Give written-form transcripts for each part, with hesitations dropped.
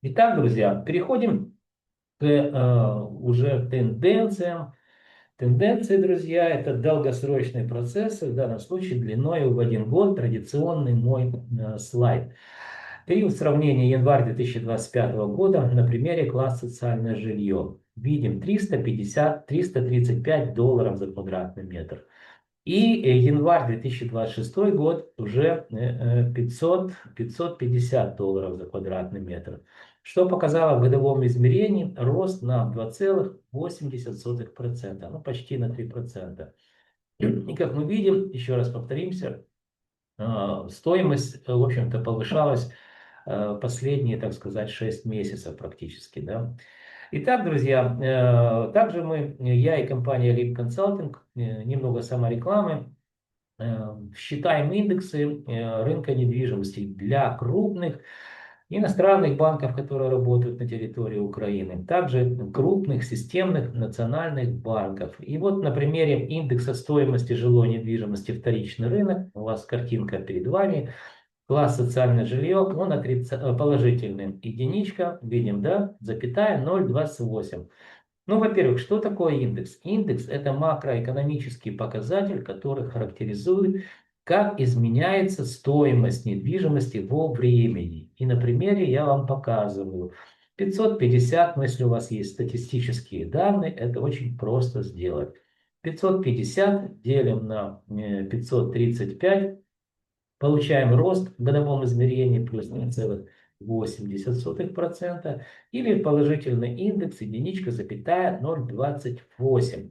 Итак, друзья, переходим к уже тенденциям. Тенденции, друзья, это долгосрочные процессы, в данном случае длиной в 1 год, традиционный мой слайд. Период сравнения январь 2025 года на примере класс социальное жилье. Видим 350-335 долларов за квадратный метр. И январь 2026 год уже 500-550 долларов за квадратный метр, что показало в годовом измерении рост на 2,80%, ну почти на 3%. И как мы видим, еще раз повторимся, стоимость, в общем-то, повышалась последние, так сказать, 6 месяцев практически, да. Итак, друзья, я и компания Leap Consulting, немного саморекламы, считаем индексы рынка недвижимости для крупных иностранных банков, которые работают на территории Украины, также крупных системных национальных банков. И вот на примере индекса стоимости жилой недвижимости вторичный рынок, у вас картинка перед вами, класс социальное жилье, он положительный, единичка, видим, да, запятая 0,28. Ну, во-первых, что такое индекс? Индекс – это макроэкономический показатель, который характеризует, как изменяется стоимость недвижимости во времени. И на примере я вам показываю. 550, но если у вас есть статистические данные, это очень просто сделать. 550 делим на 535. Получаем рост в годовом измерении плюс 0,80% или положительный индекс единичка, запятая 0,28.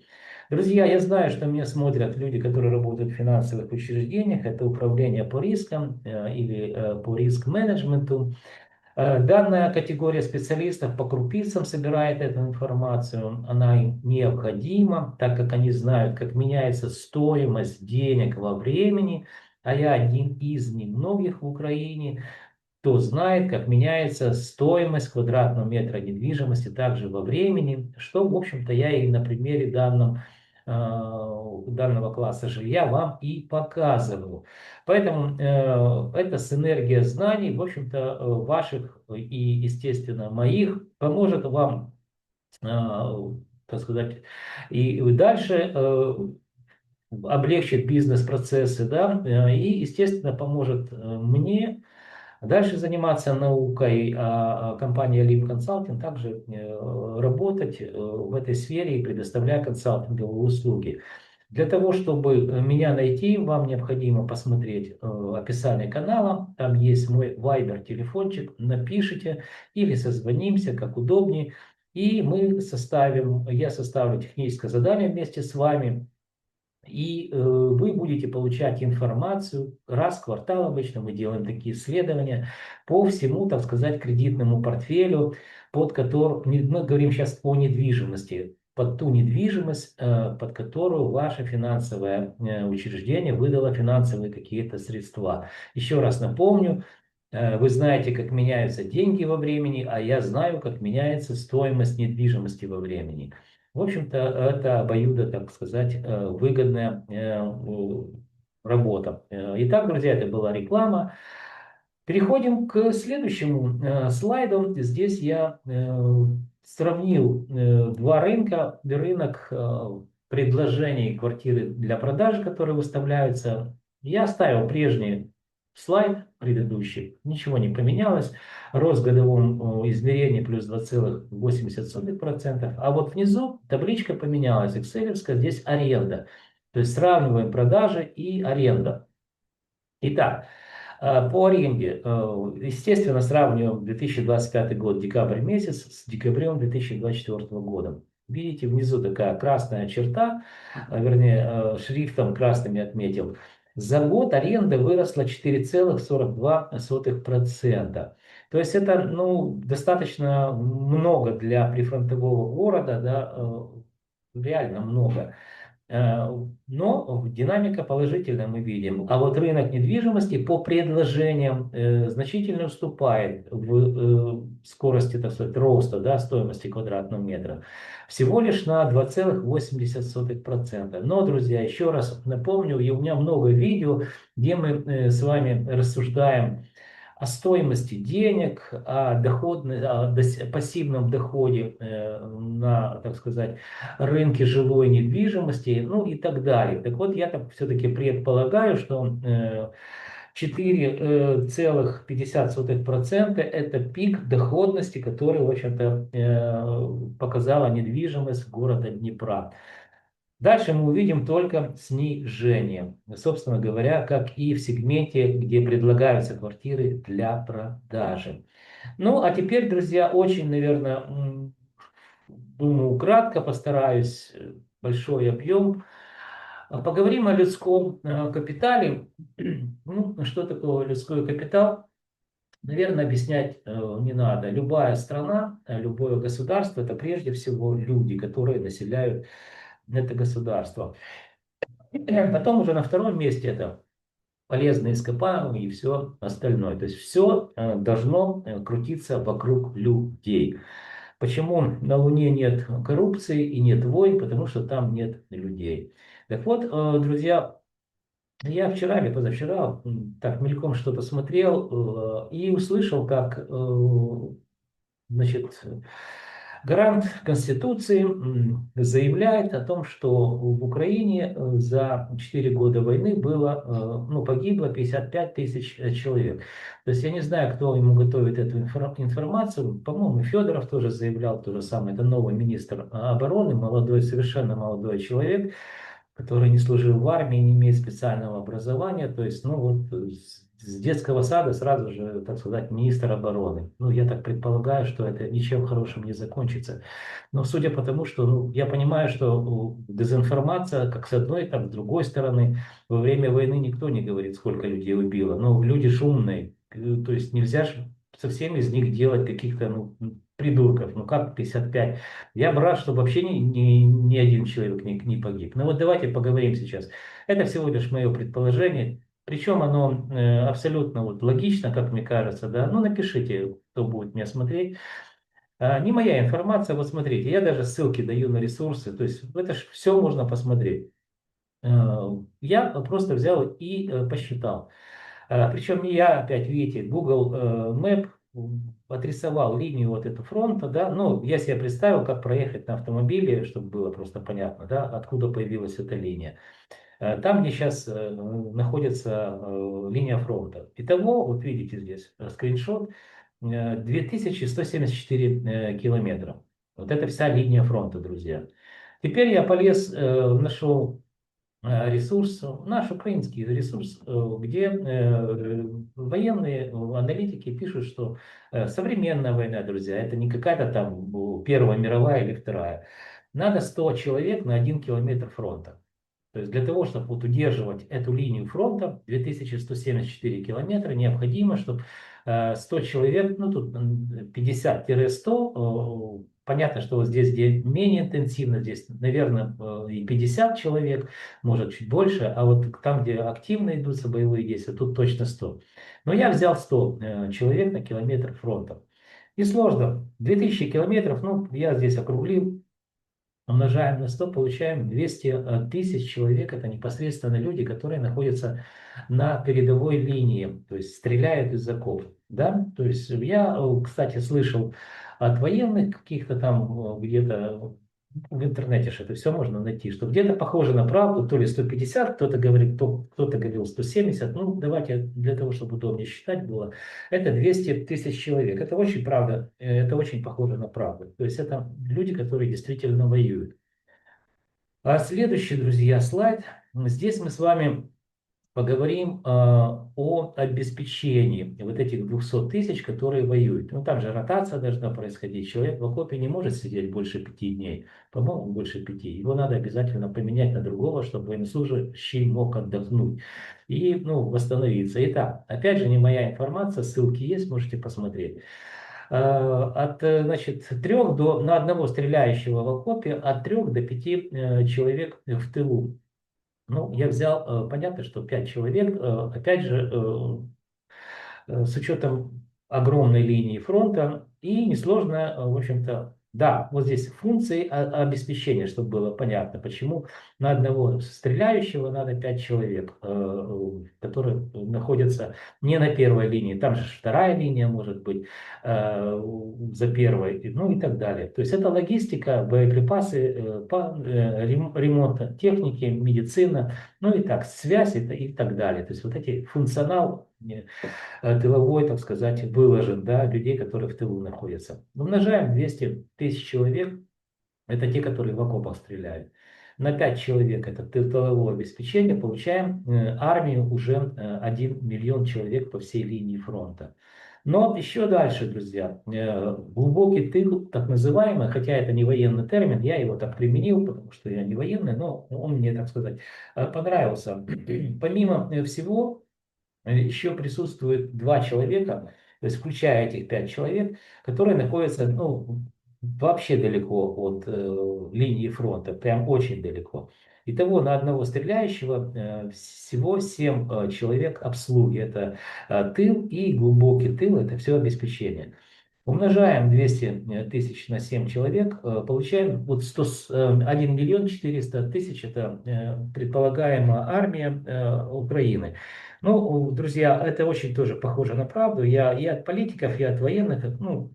Друзья, я знаю, что меня смотрят люди, которые работают в финансовых учреждениях, это управление по рискам или по риск-менеджменту. Данная категория специалистов по крупицам собирает эту информацию. Она им необходима, так как они знают, как меняется стоимость денег во времени. А я один из немногих в Украине, кто знает, как меняется стоимость квадратного метра недвижимости также во времени, что, в общем-то, я и на примере данного класса жилья вам и показываю. Поэтому эта синергия знаний, в общем-то, ваших и, естественно, моих, поможет вам, так сказать, и дальше облегчит бизнес-процессы, да, и, естественно, поможет мне дальше заниматься наукой, а компания Leap Consulting также работать в этой сфере и предоставляя консалтинговые услуги. Для того, чтобы меня найти, вам необходимо посмотреть описание канала. Там есть мой Viber телефончик. Напишите или созвонимся, как удобнее. И я составлю техническое задание вместе с вами. И вы будете получать информацию раз в квартал, обычно мы делаем такие исследования, по всему, так сказать, кредитному портфелю, под которым, мы говорим сейчас о недвижимости, под ту недвижимость, под которую ваше финансовое учреждение выдало финансовые какие-то средства. Еще раз напомню, вы знаете, как меняются деньги во времени, а я знаю, как меняется стоимость недвижимости во времени. В общем-то, это обоюдо, так сказать, выгодная работа. Итак, друзья, это была реклама. Переходим к следующему слайду. Здесь я сравнил два рынка. Рынок предложений квартиры для продажи, которые выставляются. Я оставил прежний слайд предыдущий. Ничего не поменялось. Рост в годовом измерении плюс 2,80%. А вот внизу табличка поменялась. Excelевская, здесь аренда. То есть сравниваем продажи и аренда. Итак, по аренде, естественно, сравниваем 2025 год, декабрь месяц, с декабрем 2024 года. Видите, внизу такая красная черта, вернее, шрифтом красными отметил. За год аренда выросла 4,42%. То есть это, ну, достаточно много для прифронтового города, да, реально много. Но динамика положительная мы видим. А вот рынок недвижимости по предложениям значительно уступает в скорости, так сказать, роста, да, стоимости квадратного метра. Всего лишь на 2,80%. Но, друзья, еще раз напомню, и у меня много видео, где мы с вами рассуждаем о стоимости денег, пассивном доходе на, так сказать, рынке жилой недвижимости, ну и так далее. Так вот, я так все-таки предполагаю, что 4,50% это пик доходности, который, в общем-то, показала недвижимость города Днепра. Дальше мы увидим только снижение, собственно говоря, как и в сегменте, где предлагаются квартиры для продажи. Ну, а теперь, друзья, очень, наверное, думаю, кратко постараюсь, большой объем. Поговорим о людском капитале. Ну, что такое людской капитал? Наверное, объяснять не надо. Любая страна, любое государство – это прежде всего люди, которые населяют это государство. Потом уже на втором месте это полезные ископаемые и все остальное. То есть все должно крутиться вокруг людей. Почему на Луне нет коррупции и нет войн? Потому что там нет людей. Так вот, друзья, я вчера или позавчера так мельком что-то смотрел и услышал, как значит, гарант Конституции заявляет о том, что в Украине за 4 года войны было, ну, погибло 55 тысяч человек. То есть я не знаю, кто ему готовит эту информацию. По-моему, Федоров тоже заявлял то же самое. Это новый министр обороны, молодой, совершенно молодой человек, который не служил в армии, не имеет специального образования, то есть, ну вот с детского сада сразу же, так сказать, министр обороны. Ну, я так предполагаю, что это ничем хорошим не закончится. Но судя по тому, что, ну, я понимаю, что дезинформация, как с одной, так с другой стороны, во время войны никто не говорит, сколько людей убило. Но люди шумные, то есть нельзя же со всеми из них делать каких-то, ну, придурков. Ну как 55? Я бы рад, чтобы вообще ни один человек не погиб. Но вот давайте поговорим сейчас. Это всего лишь мое предположение. Причем оно абсолютно вот логично, как мне кажется. Да? Ну напишите, кто будет меня смотреть. Не моя информация. Вот смотрите, я даже ссылки даю на ресурсы. То есть это ж все можно посмотреть. Я просто взял и посчитал. Причем не я, опять видите, Google Map отрисовал линию вот эту фронта, да, ну, я себе представил, как проехать на автомобиле, чтобы было просто понятно, да, откуда появилась эта линия. Там, где сейчас находится линия фронта. Итого, вот видите здесь скриншот, 2174 километра. Вот это вся линия фронта, друзья. Теперь я полез, нашел ресурс, наш украинский ресурс, где военные аналитики пишут, что современная война, друзья, это не какая-то там Первая мировая или Вторая. Надо 100 человек на 1 километр фронта. То есть для того, чтобы вот удерживать эту линию фронта, 2174 километра, необходимо, чтобы 100 человек, ну тут 50-100, понятно, что вот здесь где менее интенсивно, здесь, наверное, и 50 человек, может чуть больше, а вот там, где активно идутся боевые действия, тут точно 100. Но я взял 100 человек на километр фронта. Несложно, 2000 километров, ну я здесь округлил, умножаем на 100, получаем 200 тысяч человек. Это непосредственно люди, которые находятся на передовой линии, то есть стреляют из окопов. Да? То есть я, кстати, слышал от военных каких-то там где-то в интернете, что это все можно найти, что где-то похоже на правду, то ли 150, кто-то говорит, кто-то говорил 170, ну давайте для того, чтобы удобнее считать было, это 200 тысяч человек. Это очень правда, это очень похоже на правду. То есть это люди, которые действительно воюют. А следующий, друзья, слайд. Здесь мы с вами поговорим о обеспечении вот этих 200 тысяч, которые воюют. Ну, там же ротация должна происходить. Человек в окопе не может сидеть больше 5 дней. По-моему, больше 5. Его надо обязательно поменять на другого, чтобы военнослужащий мог отдохнуть и, ну, восстановиться. Итак, опять же, не моя информация, ссылки есть, можете посмотреть. От, значит, на одного стреляющего в окопе от 3 до 5 человек в тылу. Ну, я взял, понятно, что 5 человек, опять же, с учетом огромной линии фронта, и несложно, в общем-то, Да, вот здесь функции обеспечения, чтобы было понятно, почему на одного стреляющего надо 5 человек, которые находятся не на первой линии. Там же вторая линия может быть за первой, ну и так далее. То есть это логистика, боеприпасы, ремонт техники, медицина, ну и так, связь и так далее. То есть вот эти функционал тыловой, так сказать, выложен, да, людей, которые в тылу находятся. Умножаем 200 тысяч человек, это те, которые в окопах стреляют. На 5 человек это тыловое обеспечение, получаем армию уже 1 миллион человек по всей линии фронта. Но еще дальше, друзья, глубокий тыл, так называемый, хотя это не военный термин, я его так применил, потому что я не военный, но он мне, так сказать, понравился. Помимо всего, еще присутствует два человека, то есть включая этих 5 человек, которые находятся, ну, вообще далеко от линии фронта, прям очень далеко. Итого на одного стреляющего всего 7 человек обслуги. Это тыл и глубокий тыл, это все обеспечение. Умножаем 200 тысяч на 7 человек, получаем вот 1 миллион 400 тысяч, это предполагаемая армия Украины. Ну, друзья, это очень тоже похоже на правду. Я и от политиков, и от военных, ну,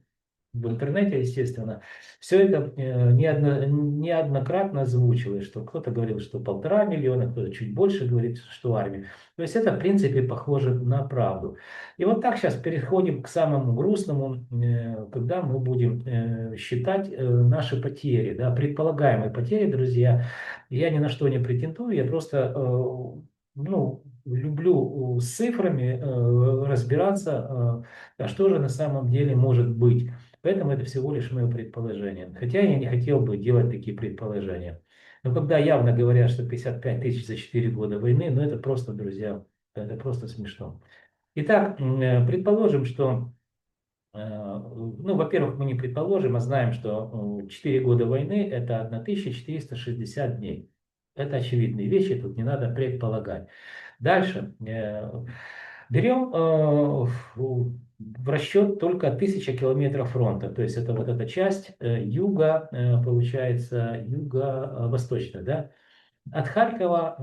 в интернете, естественно, все это неоднократно озвучивалось, что кто-то говорил, что 1,5 миллиона, кто-то чуть больше говорит, что армия. То есть это, в принципе, похоже на правду. И вот так сейчас переходим к самому грустному, когда мы будем считать наши потери, да, предполагаемые потери, друзья. Я ни на что не претендую, я просто ну, люблю с цифрами разбираться, а что же на самом деле может быть. Поэтому это всего лишь мое предположение. Хотя я не хотел бы делать такие предположения. Но когда явно говорят, что 55 тысяч за 4 года войны, ну это просто, друзья, это просто смешно. Итак, предположим, что, ну, во-первых, мы не предположим, а знаем, что 4 года войны это 1460 дней. Это очевидные вещи, тут не надо предполагать. Дальше. Берем в расчет только 1000 километров фронта, то есть это вот эта часть юга, получается, юго-восточная, да, от Харькова,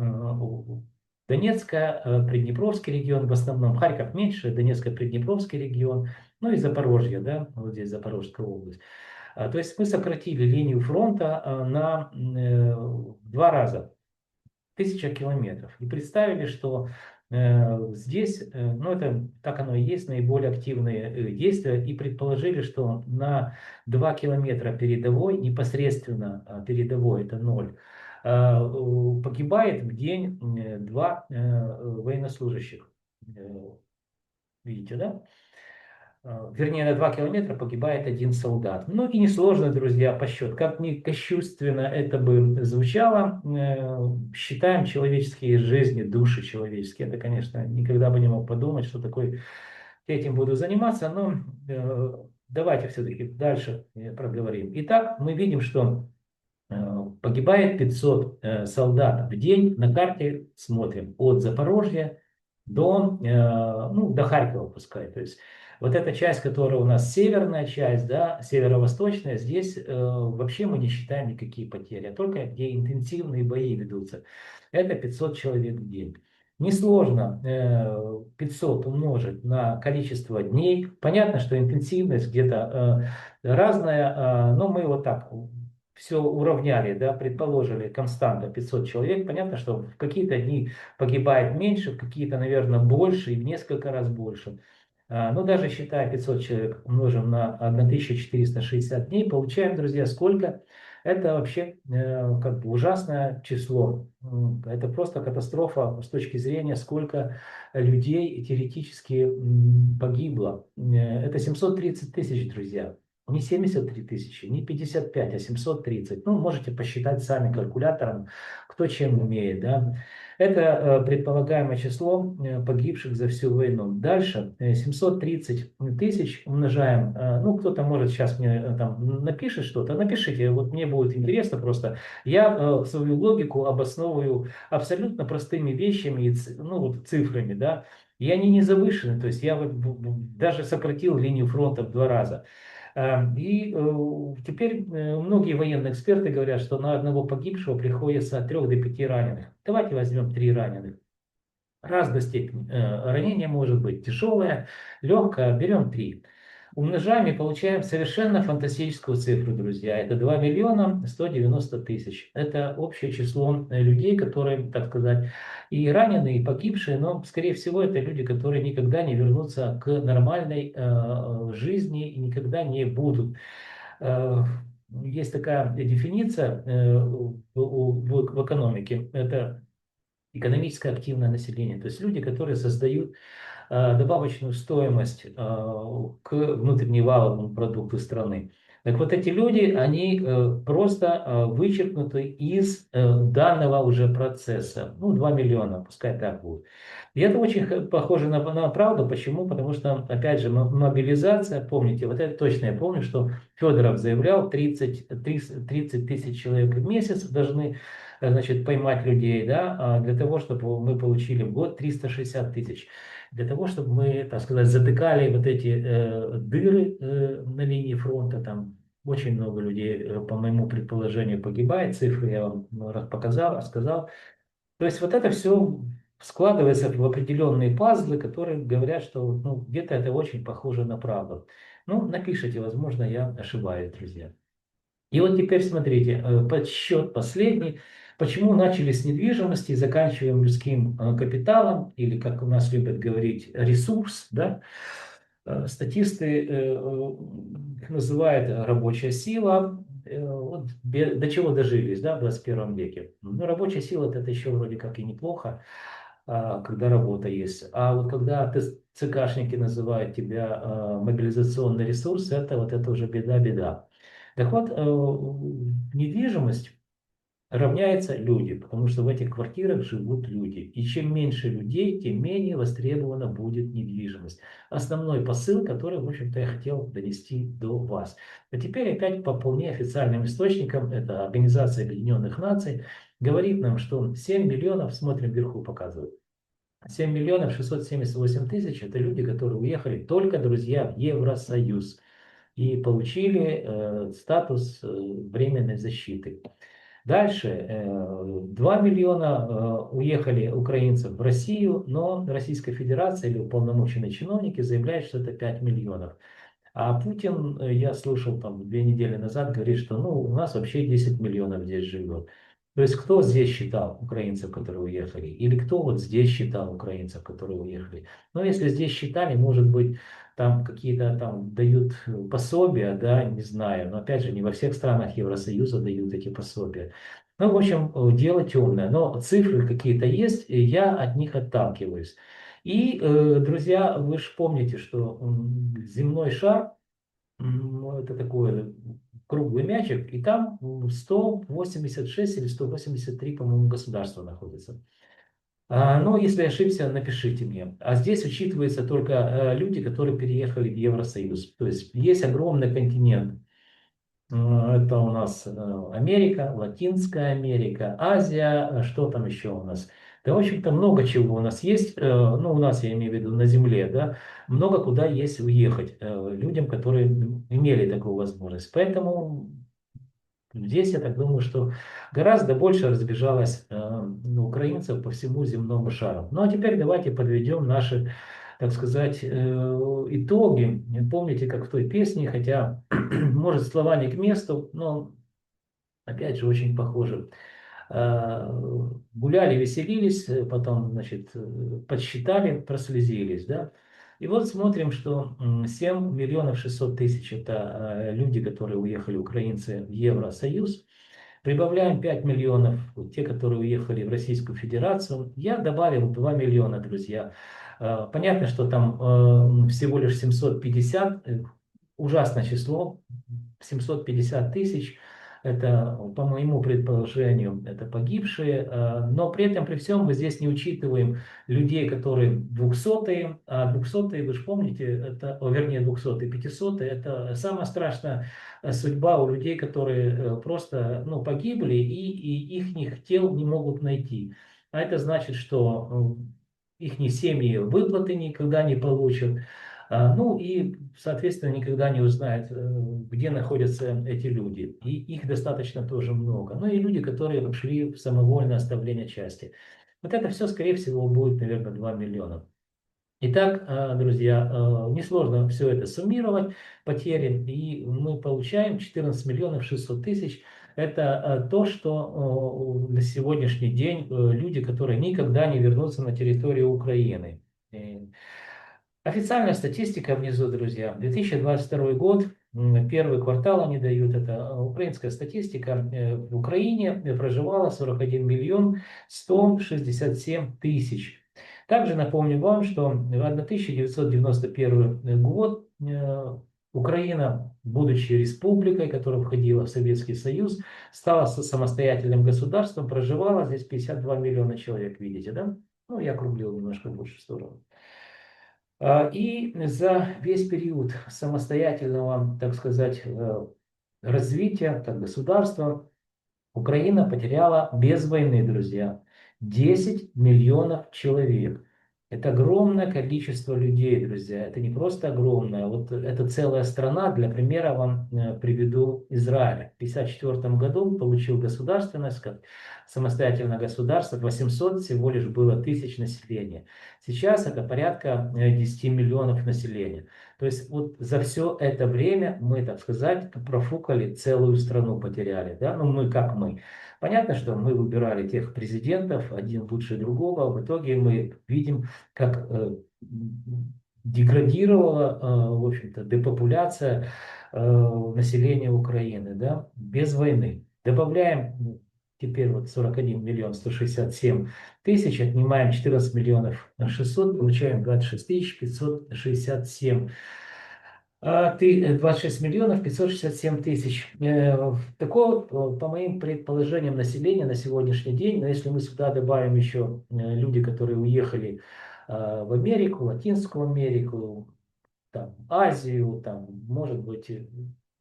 Донецка, Приднепровский регион, в основном Харьков меньше, Донецко-Приднепровский регион, ну и Запорожье, да, вот здесь Запорожская область. То есть мы сократили линию фронта на 2 раза. 1000 километров. И представили, что здесь, ну это так оно и есть, наиболее активные действия, и предположили, что на 2 километра передовой, непосредственно передовой, это ноль, погибает в день 2 военнослужащих. Видите, да? Вернее, на 2 километра погибает 1 солдат. Ну и несложно, друзья, по счету. Как ни кощунственно это бы звучало, считаем человеческие жизни, души человеческие. Это, конечно, никогда бы не мог подумать, что такой этим буду заниматься, но давайте все-таки дальше проговорим. Итак, мы видим, что погибает 500 солдат в день. На карте смотрим от Запорожья ну, до Харькова пускай. То есть вот эта часть, которая у нас северная часть, да, северо-восточная, здесь вообще мы не считаем никакие потери, а только где интенсивные бои ведутся. Это 500 человек в день. Несложно 500 умножить на количество дней. Понятно, что интенсивность где-то разная, но мы вот так все уравняли, да, предположили константа 500 человек. Понятно, что в какие-то дни погибает меньше, в какие-то, наверное, больше и в несколько раз больше. Но даже считая 500 человек умножим на 1460 дней, получаем, друзья, сколько? Это вообще как бы ужасное число. Это просто катастрофа с точки зрения, сколько людей теоретически погибло. Это 730 тысяч, друзья. Не 73 тысячи, не 55, а 730. Ну, можете посчитать сами калькулятором, кто чем умеет, да. Это предполагаемое число погибших за всю войну. Дальше 730 тысяч умножаем. Ну, кто-то может сейчас мне там напишет что-то. Напишите, вот мне будет интересно просто. Я свою логику обосновываю абсолютно простыми вещами, ну, вот цифрами, да. И они не завышены. То есть я вот даже сократил линию фронта в 2 раза. Теперь многие военные эксперты говорят, что на одного погибшего приходится от 3 до 5 раненых. Давайте возьмем 3 раненых. Разная степень ранения может быть тяжелая, легкая, берем 3. Умножаем и получаем совершенно фантастическую цифру, друзья. Это 2 миллиона 190 тысяч. Это общее число людей, которые, так сказать, и раненые, и погибшие, но, скорее всего, это люди, которые никогда не вернутся к нормальной жизни и никогда не будут. Э, Есть такая дефиниция в экономике. Это экономически активное население, то есть люди, которые создают добавочную стоимость к внутреннему продукту страны. Так вот эти люди, они просто вычеркнуты из данного уже процесса. Ну, 2 миллиона, пускай так будет. И это очень похоже на правду. Почему? Потому что, опять же, мобилизация, помните, вот это точно я помню, что Федоров заявлял, 30 тысяч человек в месяц должны значит, поймать людей, да, для того, чтобы мы получили в год 360 тысяч. Для того, чтобы мы, так сказать, затыкали вот эти дыры на линии фронта, там очень много людей, по моему предположению, погибает, цифры я вам показал, рассказал. То есть вот это все складывается в определенные пазлы, которые говорят, что ну, где-то это очень похоже на правду. Ну, напишите, возможно, я ошибаюсь, друзья. И вот теперь смотрите, подсчет последний. Почему начали с недвижимости и заканчиваем людским капиталом, или, как у нас любят говорить, ресурс, да? Статисты их называют рабочая сила. Вот до чего дожились, да, в 21 веке. Ну, рабочая сила это еще вроде как и неплохо, когда работа есть. А вот когда ЦКшники называют тебя мобилизационный ресурс, это вот это уже беда-беда. Так вот, недвижимость равняется люди, потому что в этих квартирах живут люди. И чем меньше людей, тем менее востребована будет недвижимость. Основной посыл, который, в общем-то, я хотел донести до вас. А теперь опять по вполне официальным источникам, это Организация Объединенных Наций, говорит нам, что 7 миллионов, смотрим вверху, показывают, 7 миллионов 678 тысяч – это люди, которые уехали только, друзья, в Евросоюз и получили статус временной защиты. Дальше 2 миллиона уехали украинцев в Россию, но Российская Федерация или уполномоченные чиновники заявляют, что это 5 миллионов. А Путин, я слышал там 2 недели назад, говорит, что ну, у нас вообще 10 миллионов здесь живет. То есть кто здесь считал украинцев, которые уехали? Или кто вот здесь считал украинцев, которые уехали? Но если здесь считали, может быть, там какие-то там дают пособия, да, не знаю. Но опять же, не во всех странах Евросоюза дают эти пособия. Ну, в общем, дело темное. Но цифры какие-то есть, и я от них отталкиваюсь. И, друзья, вы же помните, что земной шар, ну, это такой круглый мячик, и там 186 или 183, по-моему, государства находятся. Но если ошибся, напишите мне. А здесь учитываются только люди, которые переехали в Евросоюз. То есть есть огромный континент. Это у нас Америка, Латинская Америка, Азия, что там еще у нас? Да, в общем-то, много чего у нас есть, ну, у нас, я имею в виду, на Земле, да, много куда есть уехать людям, которые имели такую возможность. Поэтому здесь, я так думаю, что гораздо больше разбежалось украинцев по всему земному шару. Ну, а теперь давайте подведем наши, так сказать, итоги. Помните, как в той песне, хотя, может, слова не к месту, но, опять же, очень похоже. Гуляли, веселились, потом, значит, подсчитали, прослезились, да. И вот смотрим, что 7 миллионов 600 тысяч – это люди, которые уехали, украинцы, в Евросоюз. Прибавляем 5 миллионов, те, которые уехали в Российскую Федерацию. Я добавил 2 миллиона, друзья. Понятно, что там всего лишь 750, ужасное число, 750 тысяч. Это, по моему предположению, это погибшие. Но при этом, при всем, мы здесь не учитываем людей, которые 200-е. А 200-е, вы же помните, это, вернее, 200-е, 500-е, это самая страшная судьба у людей, которые просто ну, погибли и их тел не могут найти. А это значит, что их семьи выплаты никогда не получат. Ну и, соответственно, никогда не узнает, где находятся эти люди. И их достаточно тоже много. Ну и люди, которые ушли в самовольное оставление части. Вот это все, скорее всего, будет, наверное, 2 миллиона. Итак, друзья, несложно все это суммировать, потери, и мы получаем 14 миллионов 600 тысяч. Это то, что на сегодняшний день люди, которые никогда не вернутся на территорию Украины. Официальная статистика внизу, друзья. 2022 год, первый квартал они дают, это украинская статистика. В Украине проживало 41 167 000. Также напомню вам, что в 1991 год Украина, будучи республикой, которая входила в Советский Союз, стала самостоятельным государством, проживало здесь 52 миллиона человек, видите, да? Ну, я округлил немножко в большую сторону. И за весь период самостоятельного, так сказать, развития как государства Украина потеряла без войны, друзья, 10 миллионов человек. Это огромное количество людей, друзья. Это не просто огромное. Вот это целая страна. Для примера вам приведу Израиль. В 1954 году получил государственность, как самостоятельное государство. 800 всего лишь было тысяч населения. Сейчас это порядка 10 миллионов населения. То есть вот за все это время мы, так сказать, профукали, целую страну потеряли. Да? Ну мы как мы. Понятно, что мы выбирали тех президентов, один лучше другого. В итоге мы видим, как деградировала, в общем-то, депопуляция населения Украины, да, без войны. Добавляем теперь вот 41 миллион 167 тысяч, отнимаем 14 миллионов 600, получаем 26 тысяч 567. 26 миллионов 567 тысяч. Такого, по моим предположениям, населения на сегодняшний день, но если мы сюда добавим еще люди, которые уехали в Америку, Латинскую Америку, там, Азию, там, может быть,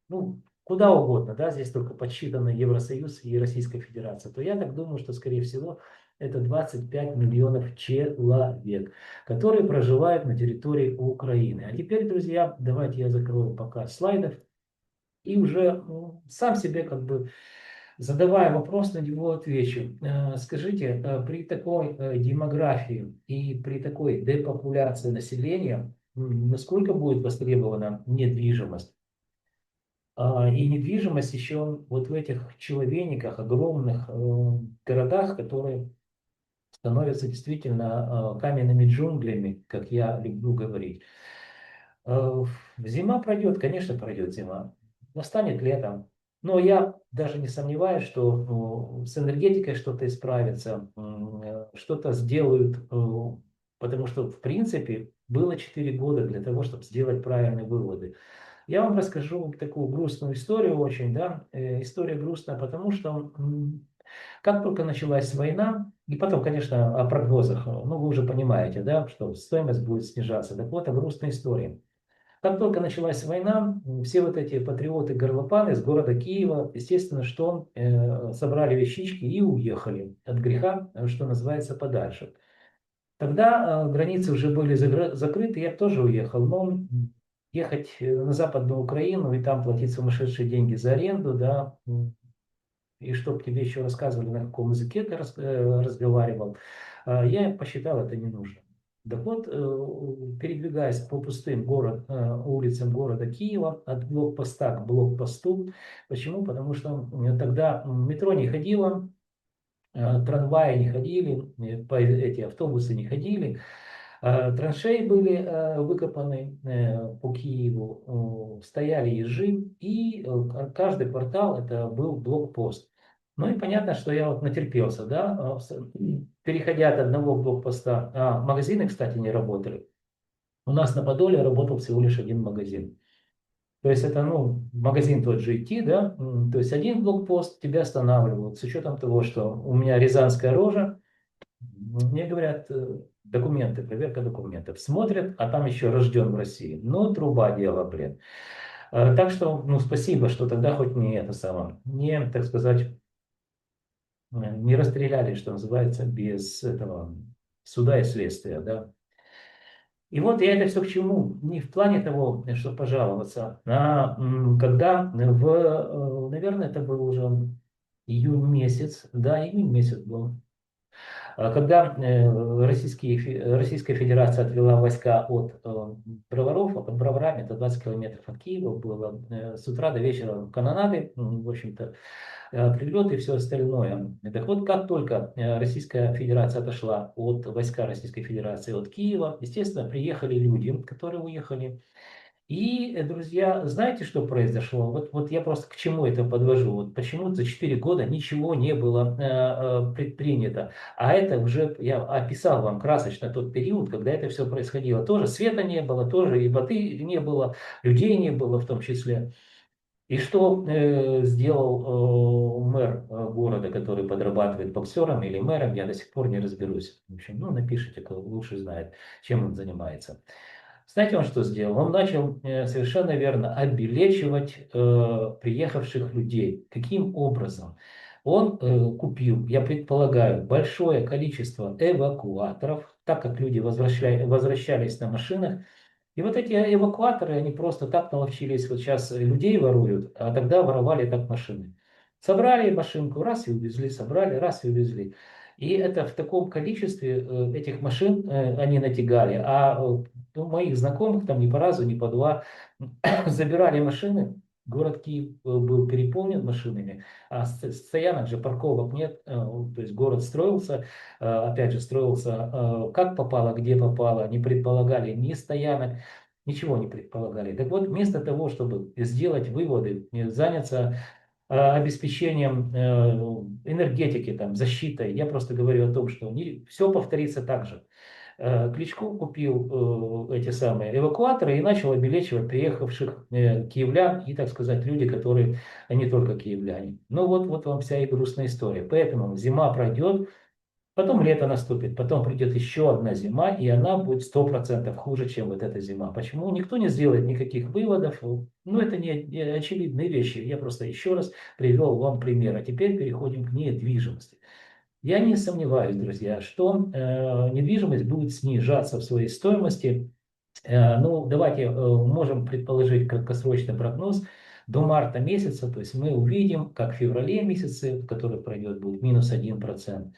ну, куда угодно, да, здесь только подсчитаны Евросоюз и Российская Федерация, то я так думаю, что, скорее всего, это 25 миллионов человек, которые проживают на территории Украины. А теперь, друзья, давайте я закрою показ слайдов и уже сам себе как бы задавая вопрос, на него отвечу. Скажите, при такой демографии и при такой депопуляции населения, насколько будет востребована недвижимость? И недвижимость еще вот в этих человейниках, огромных городах, которые становятся действительно каменными джунглями, как я люблю говорить. Зима пройдет, конечно, пройдет зима. Настанет летом. Но я даже не сомневаюсь, что с энергетикой что-то исправится, что-то сделают, потому что, в принципе, было 4 года для того, чтобы сделать правильные выводы. Я вам расскажу такую грустную историю очень, да, история грустная, потому что как только началась война, и потом, конечно, о прогнозах, ну, вы уже понимаете, да, что стоимость будет снижаться. Так вот, о грустной истории. Как только началась война, все вот эти патриоты-горлопаны из города Киева, естественно, что собрали вещички и уехали от греха, что называется, подальше. Тогда границы уже были закрыты, я тоже уехал, но ехать на Западную Украину и там платить сумасшедшие деньги за аренду, да, и чтобы тебе еще рассказывали, на каком языке ты разговаривал, я посчитал, это не нужно. Так вот, передвигаясь по пустым улицам города Киева, от блокпоста к блокпосту, почему? Потому что тогда метро не ходило, трамваи не ходили, эти автобусы не ходили, траншеи были выкопаны по Киеву, стояли ежи, и каждый квартал это был блокпост. Ну и понятно, что я вот натерпелся, да, переходя от одного блокпоста, магазины, кстати, не работали. У нас на Подоле работал всего лишь один магазин. То есть это, ну, магазин тот же идти, да, то есть один блокпост тебя останавливают, с учетом того, что у меня рязанская рожа, мне говорят, документы, проверка документов. Смотрят, а там еще рожден в России. Ну, труба дело, блин. Так что, ну, спасибо, что тогда хоть не это самое, не, так сказать, не расстреляли, что называется, без этого суда и следствия, да. И вот я это все к чему? Не в плане того, чтобы пожаловаться, а когда наверное, это был уже июнь месяц, да, июнь месяц был, когда Российская Федерация отвела войска от Броваров, а под Броварами это 20 километров от Киева было, с утра до вечера канонады, в общем-то, прилеты и все остальное. Так вот, как только Российская Федерация отошла от войска Российской Федерации от Киева, естественно, приехали люди, которые уехали. И, друзья, знаете, что произошло? Вот я просто к чему это подвожу. Вот почему за 4 года ничего не было предпринято. А это уже, я описал вам красочно тот период, когда это все происходило. Тоже света не было, тоже и воды не было, людей не было в том числе. И что сделал мэр города, который подрабатывает боксером или мэром, я до сих пор не разберусь. В общем, ну напишите, кто лучше знает, чем он занимается. Знаете, он что сделал? Он начал совершенно верно обелечивать приехавших людей. Каким образом? Он купил, я предполагаю, большое количество эвакуаторов, так как люди возвращались на машинах, и вот эти эвакуаторы, они просто так наловчились, вот сейчас людей воруют, а тогда воровали так машины. Собрали машинку, раз и увезли, собрали, раз и увезли. И это в таком количестве этих машин они натягали. А у моих знакомых там ни по разу, ни по два забирали машины. Город Киев был переполнен машинами, а стоянок же, парковок нет. То есть город строился, опять же, строился как попало, где попало, не предполагали ни стоянок, ничего не предполагали. Так вот, вместо того, чтобы сделать выводы, заняться обеспечением энергетики, там, защитой, я просто говорю о том, что не, все повторится так же. Кличко купил эти самые эвакуаторы и начал обелечивать приехавших киевлян и, так сказать, люди, которые не только киевляне. Ну вот вам вся и грустная история. Поэтому зима пройдет, потом лето наступит, потом придет еще одна зима, и она будет 100% хуже, чем вот эта зима. Почему? Никто не сделает никаких выводов. Ну, это не очевидные вещи. Я просто еще раз привел вам пример. А теперь переходим к недвижимости. Я не сомневаюсь, друзья, что недвижимость будет снижаться в своей стоимости. Ну, давайте можем предположить краткосрочный прогноз до марта месяца, то есть мы увидим, как в феврале месяце, который пройдет, будет -1%.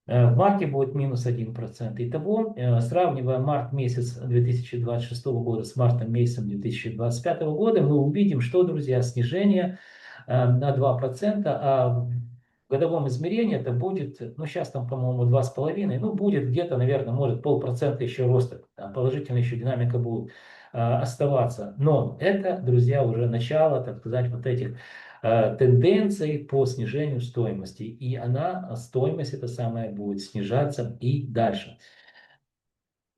В марте будет -1%. Итого, сравнивая март месяц 2026 года с мартом месяцем 2025 года, мы увидим, что, друзья, снижение на 2%, а в годовом измерении это будет, ну сейчас там, по-моему, 2,5%, ну будет где-то, наверное, может 0,5% еще роста, положительная еще динамика будет оставаться. Но это, друзья, уже начало, так сказать, вот этих тенденций по снижению стоимости. И стоимость эта самая будет снижаться и дальше.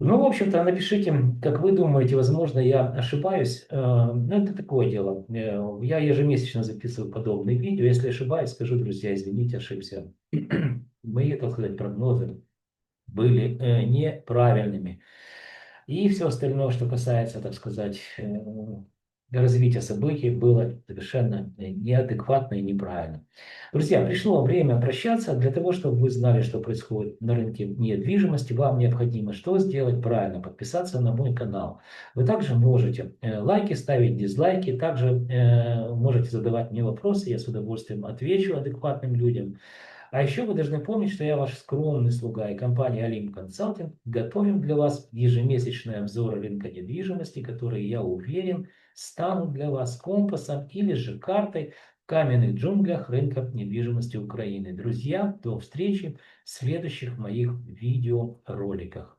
Ну, в общем-то, напишите, как вы думаете, возможно, я ошибаюсь. Ну, это такое дело. Я ежемесячно записываю подобные видео. Если ошибаюсь, скажу, друзья, извините, ошибся. Мои, так сказать, прогнозы были неправильными. И все остальное, что касается, так сказать, развития событий, было совершенно неадекватно и неправильно. Друзья, пришло время прощаться. Для того, чтобы вы знали, что происходит на рынке недвижимости, вам необходимо что сделать? Правильно, подписаться на мой канал. Вы также можете лайки ставить, дизлайки, также можете задавать мне вопросы, я с удовольствием отвечу адекватным людям. А еще вы должны помнить, что я ваш скромный слуга и компания Alim Consulting готовим для вас ежемесячные обзоры рынка недвижимости, которые, я уверен, станут для вас компасом или же картой в каменных джунглях рынка недвижимости Украины. Друзья, до встречи в следующих моих видеороликах.